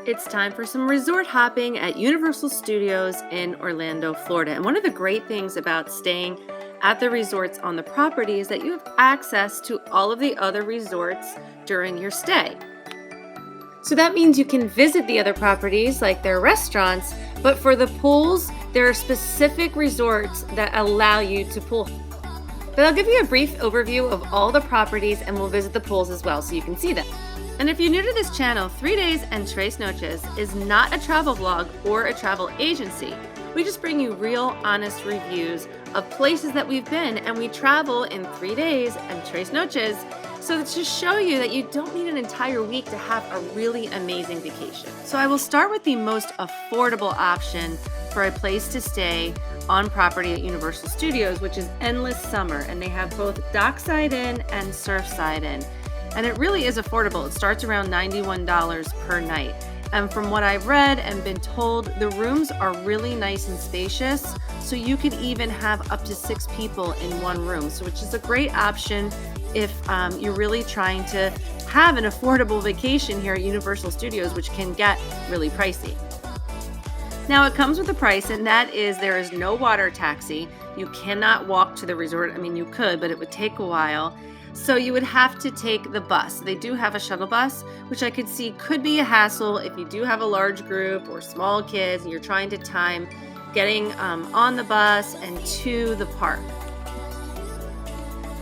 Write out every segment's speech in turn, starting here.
It's time for some resort hopping at Universal Studios in Orlando, Florida. And one of the great things about staying at the resorts on the property is that you have access to all of the other resorts during your stay. So that means you can visit the other properties like their restaurants, but for the pools, there are specific resorts that allow you to pool. But I'll give you a brief overview of all the properties and we'll visit the pools as well so you can see them. And if you're new to this channel, 3 Days and Tres Noches is not a travel vlog or a travel agency. We just bring you real, honest reviews of places that we've been, and we travel in 3 days and Tres Noches so to show you that you don't need an entire week to have a really amazing vacation. So I will start with the most affordable option for a place to stay on property at Universal Studios, which is Endless Summer, and they have both Dockside Inn and Surfside Inn. And it really is affordable. It starts around $91 per night. And from what I've read and been told, the rooms are really nice and spacious. So you could even have up to 6 people in one room. So which is a great option if you're really trying to have an affordable vacation here at Universal Studios, which can get really pricey. Now it comes with a price, and that is there is no water taxi. You cannot walk to the resort. I mean, you could, but it would take a while. So you would have to take the bus. They do have a shuttle bus, which I could see could be a hassle if you do have a large group or small kids and you're trying to time getting on the bus and to the park.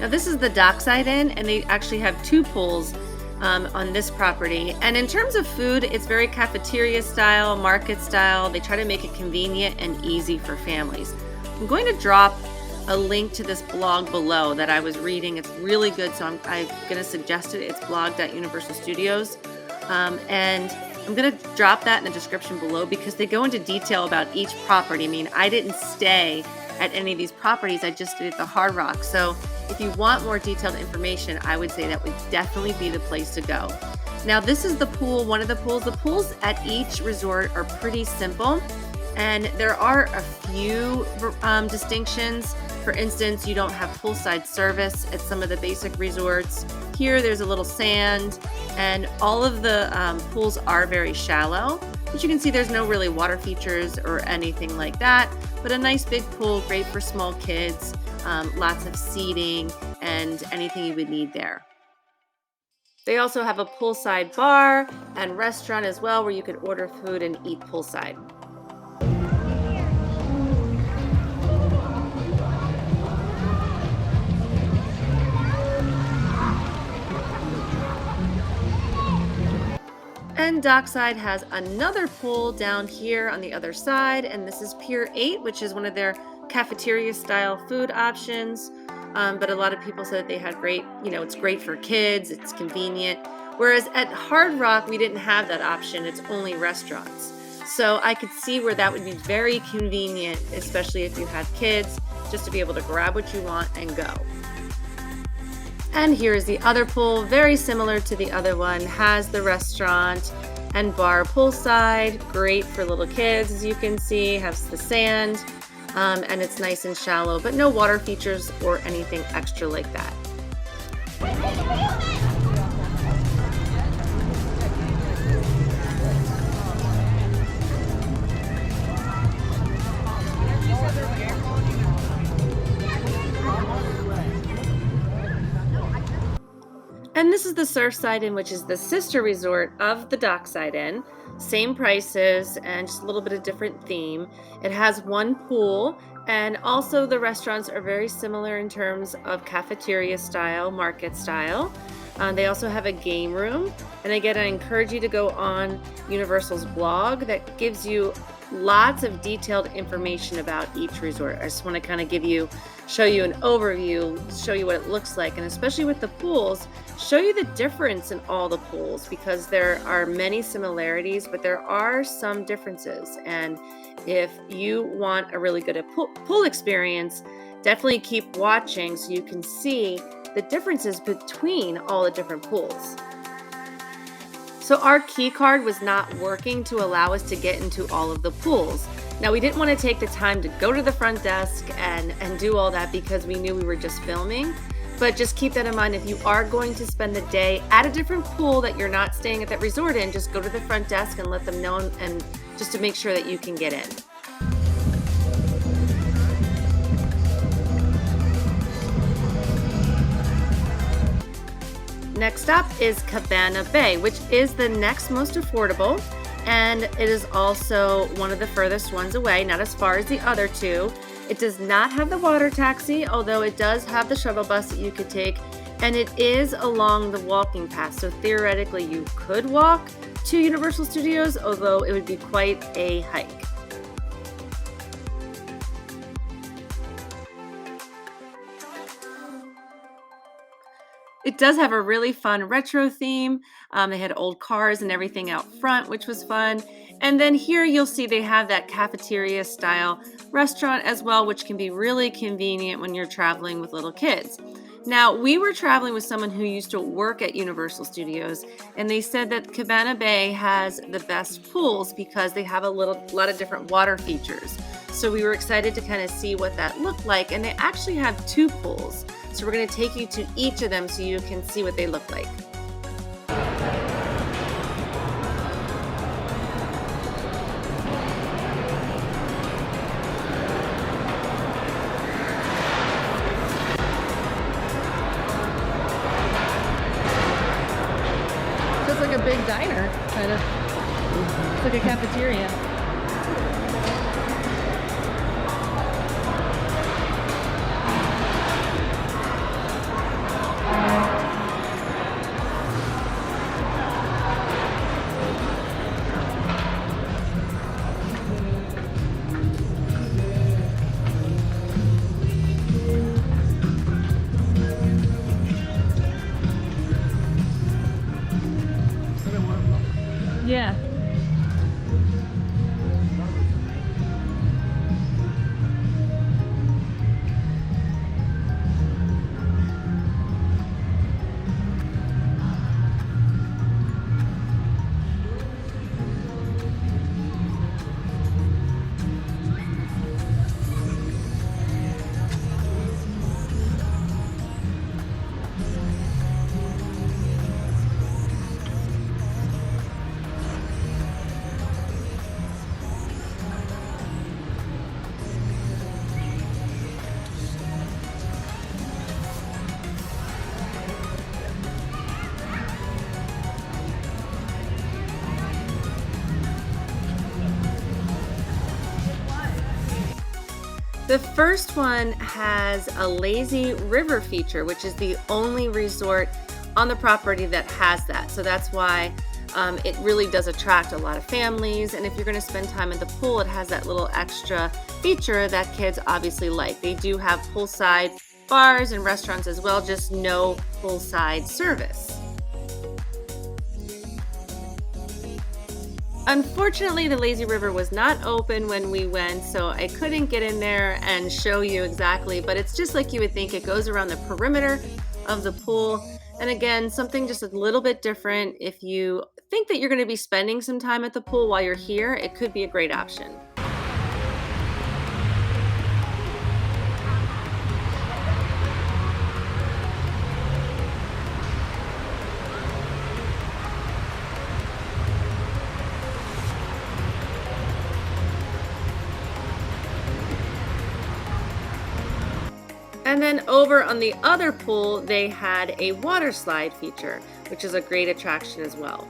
Now this is the Dockside Inn, and they actually have 2 pools on this property. And in terms of food, it's very cafeteria style, market style. They try to make it convenient and easy for families. I'm going to drop a link to this blog below that I was reading. It's really good, so I'm going to suggest it. It's blogged at Universal Studios. And I'm going to drop that in the description below because they go into detail about each property. I mean, I didn't stay at any of these properties. I just did the Hard Rock. So if you want more detailed information, I would say that would definitely be the place to go. Now, this is the pool, one of the pools. The pools at each resort are pretty simple, and there are a few distinctions. For instance, you don't have poolside service at some of the basic resorts. Here, there's a little sand, and all of the pools are very shallow. But you can see there's no really water features or anything like that. But a nice big pool, great for small kids, lots of seating, and anything you would need there. They also have a poolside bar and restaurant as well, where you could order food and eat poolside. And Dockside has another pool down here on the other side, and this is Pier 8, which is one of their cafeteria style food options. But a lot of people said they had great, it's great for kids, it's convenient. Whereas at Hard Rock, we didn't have that option, it's only restaurants. So I could see where that would be very convenient, especially if you have kids, just to be able to grab what you want and go. And here's the other pool, very similar to the other one, has the restaurant and bar poolside, great for little kids, as you can see, has the sand, and it's nice and shallow, but no water features or anything extra like that. And this is the Surfside Inn, which is the sister resort of the Dockside Inn. Same prices and just a little bit of different theme. It has 1 pool, and also the restaurants are very similar in terms of cafeteria style, market style. They also have a game room. And again, I encourage you to go on Universal's blog that gives you lots of detailed information about each resort. I just want to kind of show you an overview, show you what it looks like, and especially with the pools, show you the difference in all the pools, because there are many similarities, but there are some differences. And if you want a really good pool experience, definitely keep watching so you can see the differences between all the different pools. So our key card was not working to allow us to get into all of the pools. Now, we didn't want to take the time to go to the front desk and do all that because we knew we were just filming. But just keep that in mind. If you are going to spend the day at a different pool that you're not staying at that resort in, just go to the front desk and let them know, and just to make sure that you can get in. Next up is Cabana Bay, which is the next most affordable, and it is also one of the furthest ones away, not as far as the other two. It does not have the water taxi, although it does have the shuttle bus that you could take, and it is along the walking path. So theoretically, you could walk to Universal Studios, although it would be quite a hike. It does have a really fun retro theme. They had old cars and everything out front, which was fun. And then here you'll see they have that cafeteria style restaurant as well, which can be really convenient when you're traveling with little kids. Now, we were traveling with someone who used to work at Universal Studios, and they said that Cabana Bay has the best pools because they have a lot of different water features. So we were excited to kind of see what that looked like, and they actually have two pools. So we're going to take you to each of them so you can see what they look like. Just like a big diner, kind of. It's like a cafeteria. Yeah. The first one has a lazy river feature, which is the only resort on the property that has that. So that's why it really does attract a lot of families. And if you're going to spend time at the pool, it has that little extra feature that kids obviously like. They do have poolside bars and restaurants as well, just no poolside service. Unfortunately, the lazy river was not open when we went, so I couldn't get in there and show you exactly, but it's just like you would think. It goes around the perimeter of the pool. And again, something just a little bit different. If you think that you're going to be spending some time at the pool while you're here, it could be a great option. And then over on the other pool, they had a water slide feature, which is a great attraction as well.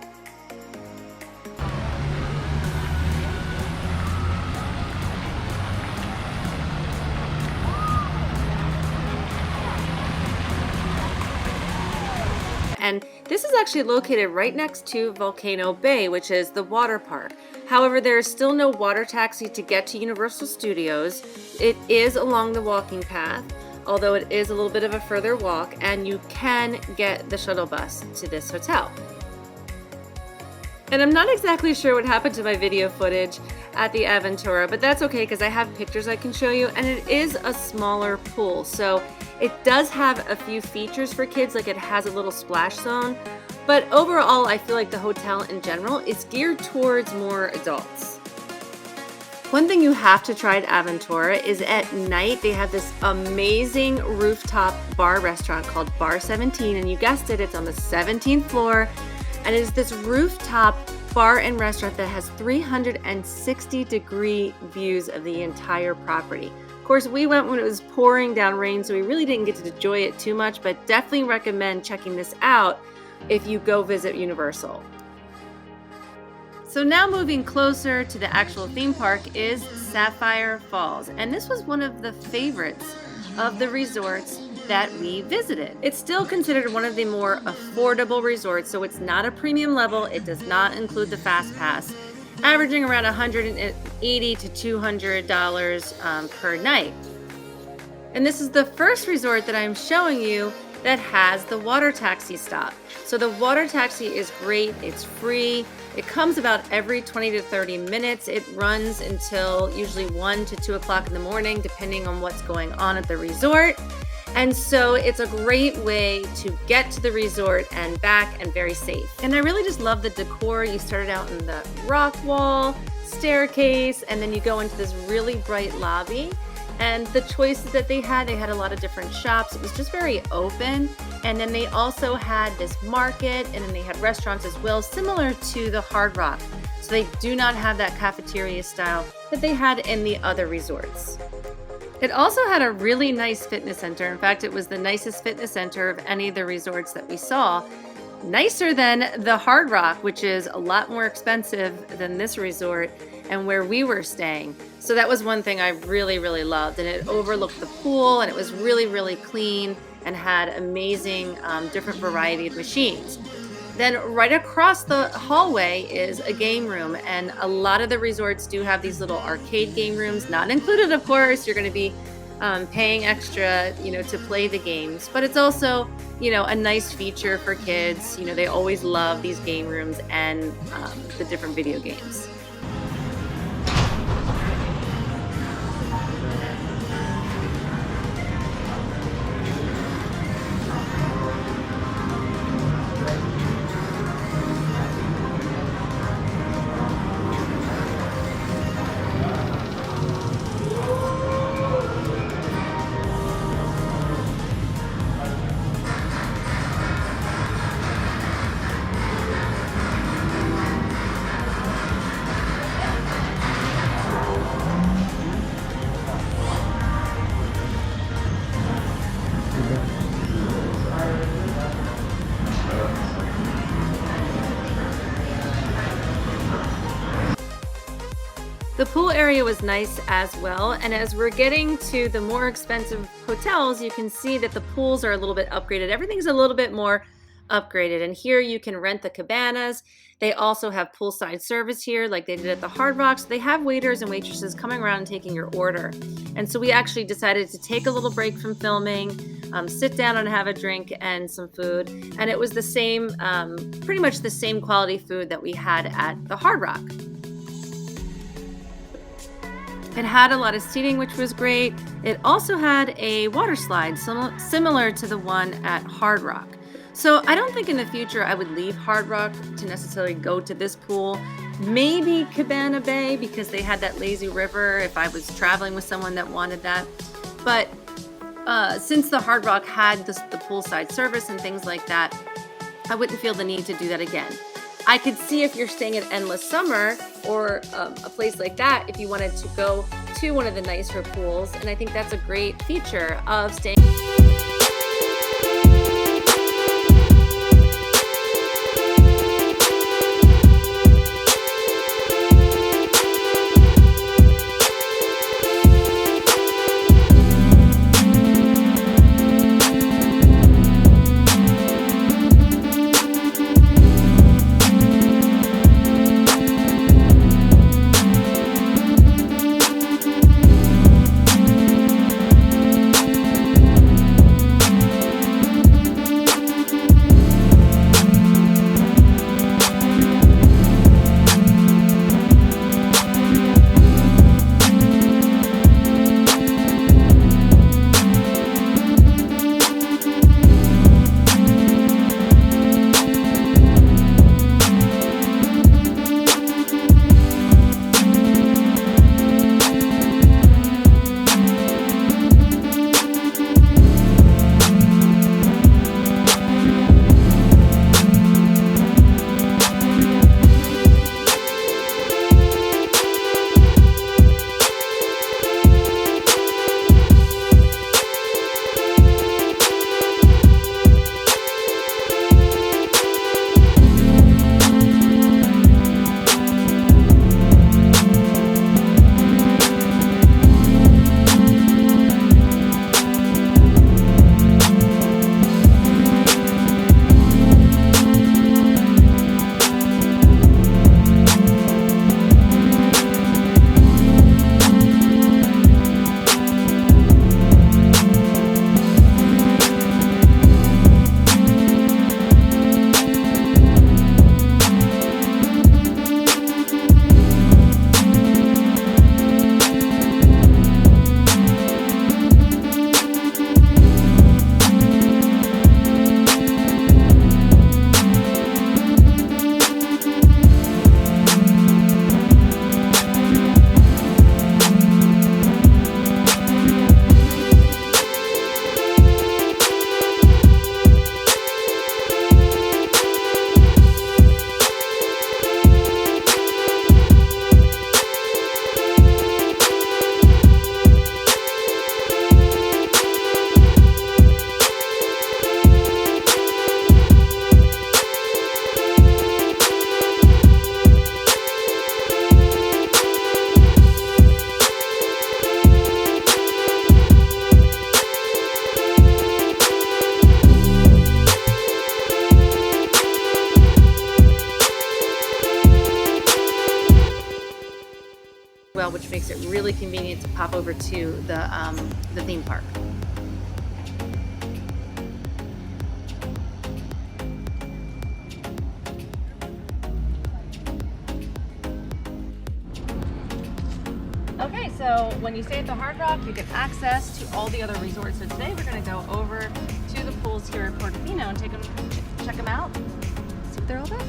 And this is actually located right next to Volcano Bay, which is the water park. However, there is still no water taxi to get to Universal Studios. It is along the walking path, although it is a little bit of a further walk, and you can get the shuttle bus to this hotel. And I'm not exactly sure what happened to my video footage at the Aventura, but that's okay because I have pictures I can show you, and it is a smaller pool. So it does have a few features for kids, like it has a little splash zone, but overall I feel like the hotel in general is geared towards more adults. One thing you have to try at Aventura is at night they have this amazing rooftop bar restaurant called Bar 17, and you guessed it, it's on the 17th floor, and it is this rooftop bar and restaurant that has 360-degree views of the entire property. Of course, we went when it was pouring down rain, so we really didn't get to enjoy it too much, but definitely recommend checking this out if you go visit Universal. So now moving closer to the actual theme park is Sapphire Falls, and this was one of the favorites of the resorts that we visited. It's still considered one of the more affordable resorts, so it's not a premium level. It does not include the Fast Pass, averaging around $180 to $200 per night. And this is the first resort that I'm showing you that has the water taxi stop. So the water taxi is great, it's free. It comes about every 20 to 30 minutes. It runs until usually 1 to 2 o'clock in the morning, depending on what's going on at the resort. And so it's a great way to get to the resort and back, and very safe. And I really just love the decor. You started out in the rock wall, staircase, and then you go into this really bright lobby. And the choices that they had a lot of different shops. It was just very open. And then they also had this market, and then they had restaurants as well, similar to the Hard Rock. So they do not have that cafeteria style that they had in the other resorts. It also had a really nice fitness center. In fact, it was the nicest fitness center of any of the resorts that we saw. Nicer than the Hard Rock, which is a lot more expensive than this resort and where we were staying. So that was one thing I really, really loved. And it overlooked the pool, and it was really, really clean and had amazing different variety of machines. Then right across the hallway is a game room, and a lot of the resorts do have these little arcade game rooms, not included, of course. You're going to be paying extra, to play the games, but it's also, a nice feature for kids. They always love these game rooms and the different video games. The pool area was nice as well, and as we're getting to the more expensive hotels, you can see that the pools are a little bit upgraded. Everything's a little bit more upgraded, and here you can rent the cabanas. They also have poolside service here like they did at the Hard Rock. So they have waiters and waitresses coming around and taking your order. And so we actually decided to take a little break from filming, sit down and have a drink and some food. And it was the same, pretty much the same quality food that we had at the Hard Rock. It had a lot of seating, which was great. It also had a water slide similar to the one at Hard Rock. So I don't think in the future I would leave Hard Rock to necessarily go to this pool. Maybe Cabana Bay, because they had that lazy river if I was traveling with someone that wanted that. But since the Hard Rock had the poolside service and things like that, I wouldn't feel the need to do that again. I could see if you're staying at Endless Summer or a place like that, if you wanted to go to one of the nicer pools. And I think that's a great feature of staying. well, which makes it really convenient to pop over to the theme park. Okay, so when you stay at the Hard Rock, you get access to all the other resorts. So today we're going to go over to the pools here at Portofino and check them out, see what they're all about.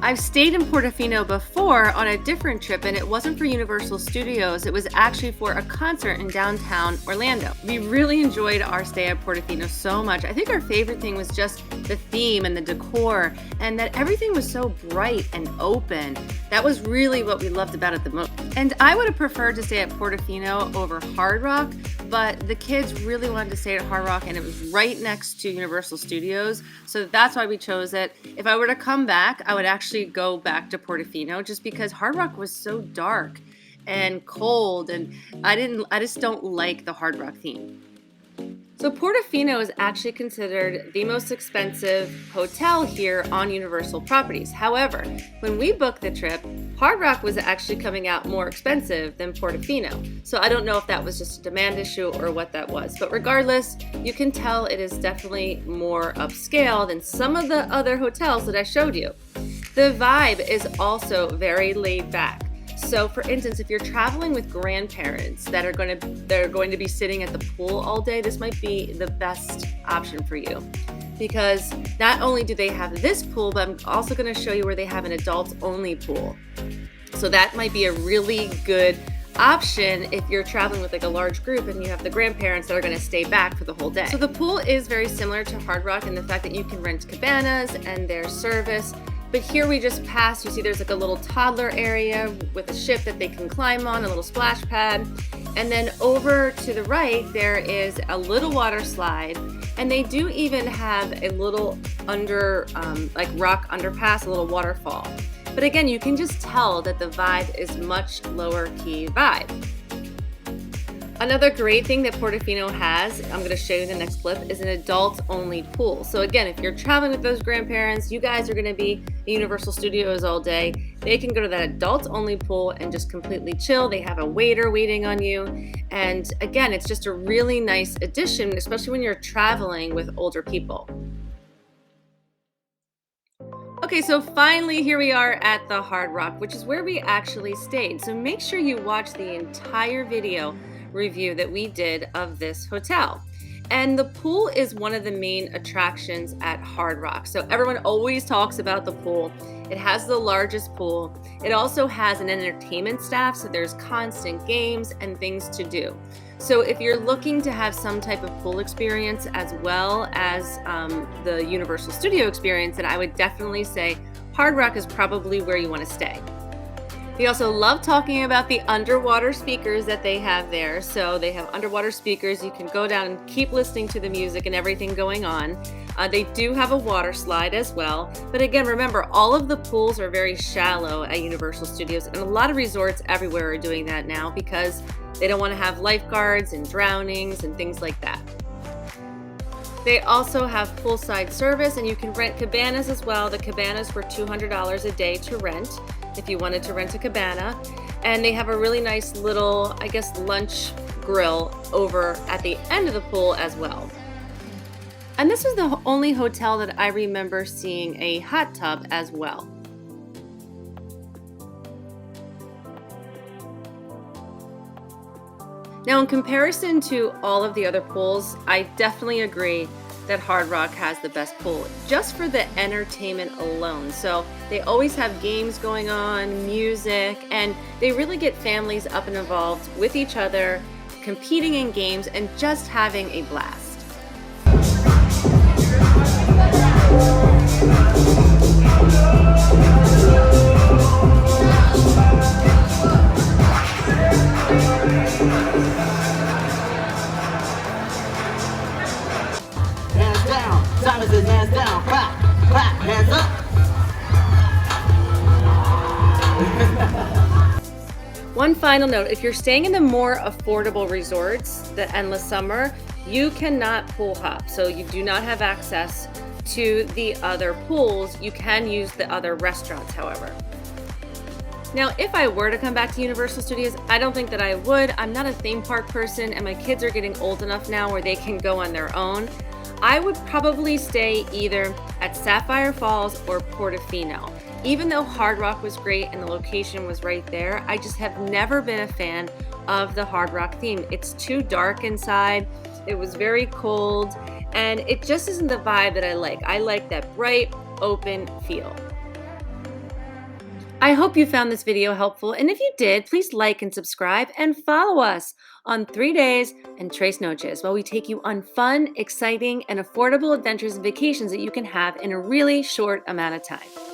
I've stayed in Portofino before on a different trip, and it wasn't for Universal Studios. It was actually for a concert in downtown Orlando. We really enjoyed our stay at Portofino so much. I think our favorite thing was just the theme and the decor, and that everything was so bright and open. That was really what we loved about it the most. And I would have preferred to stay at Portofino over Hard Rock, but the kids really wanted to stay at Hard Rock, and it was right next to Universal Studios, so that's why we chose it. If I were to come back, I would actually go back to Portofino just because Hard Rock was so dark and cold, and I just don't like the Hard Rock theme. So Portofino is actually considered the most expensive hotel here on Universal properties. However, when we booked the trip, Hard Rock was actually coming out more expensive than Portofino. So I don't know if that was just a demand issue or what that was. But regardless, you can tell it is definitely more upscale than some of the other hotels that I showed you. The vibe is also very laid back. So for instance, if you're traveling with grandparents that are going to be sitting at the pool all day, this might be the best option for you. Because not only do they have this pool, but I'm also going to show you where they have an adults only pool. So that might be a really good option if you're traveling with like a large group and you have the grandparents that are going to stay back for the whole day. So the pool is very similar to Hard Rock in the fact that you can rent cabanas and their service. But here we just passed, you see there's like a little toddler area with a ship that they can climb on, a little splash pad. And then over to the right, there is a little water slide. And they do even have a little like rock underpass, a little waterfall. But again, you can just tell that the vibe is much lower key vibe. Another great thing that Portofino has, I'm going to show you in the next clip, is an adults-only pool. So again, if you're traveling with those grandparents, you guys are going to be at Universal Studios all day, they can go to that adults-only pool and just completely chill. They have a waiter waiting on you. And again, it's just a really nice addition, especially when you're traveling with older people. Okay, so finally here we are at the Hard Rock, which is where we actually stayed. So make sure you watch the entire video review that we did of this hotel. And the pool is one of the main attractions at Hard Rock. So everyone always talks about the pool. It has the largest pool. It also has an entertainment staff, so there's constant games and things to do. So if you're looking to have some type of pool experience as well as the Universal Studio experience, then I would definitely say Hard Rock is probably where you want to stay. We also love talking about the underwater speakers that they have there. So they have underwater speakers. You can go down and keep listening to the music and everything going on. They do have a water slide as well. But again, remember, all of the pools are very shallow at Universal Studios, and a lot of resorts everywhere are doing that now because they don't want to have lifeguards and drownings and things like that. They also have poolside service, and you can rent cabanas as well. The cabanas were $200 a day to rent if you wanted to rent a cabana. And they have a really nice little, I guess, lunch grill over at the end of the pool as well. And this was the only hotel that I remember seeing a hot tub as well. Now, in comparison to all of the other pools, I definitely agree that Hard Rock has the best pool, just for the entertainment alone. So they always have games going on, music, and they really get families up and involved with each other, competing in games, and just having a blast. Hands down. Simon says hands down. Clap, clap, hands up. One final note, if you're staying in the more affordable resorts, the Endless Summer, you cannot pool hop. So you do not have access to the other pools. You can use the other restaurants, however. Now, if I were to come back to Universal Studios, I don't think that I would. I'm not a theme park person, and my kids are getting old enough now where they can go on their own. I would probably stay either at Sapphire Falls or Portofino. Even though Hard Rock was great and the location was right there, I just have never been a fan of the Hard Rock theme. It's too dark inside. It was very cold, and it just isn't the vibe that I like. I like that bright, open feel. I hope you found this video helpful, and if you did, please like and subscribe and follow us on 3 Days and Tres Noches while we take you on fun, exciting, and affordable adventures and vacations that you can have in a really short amount of time.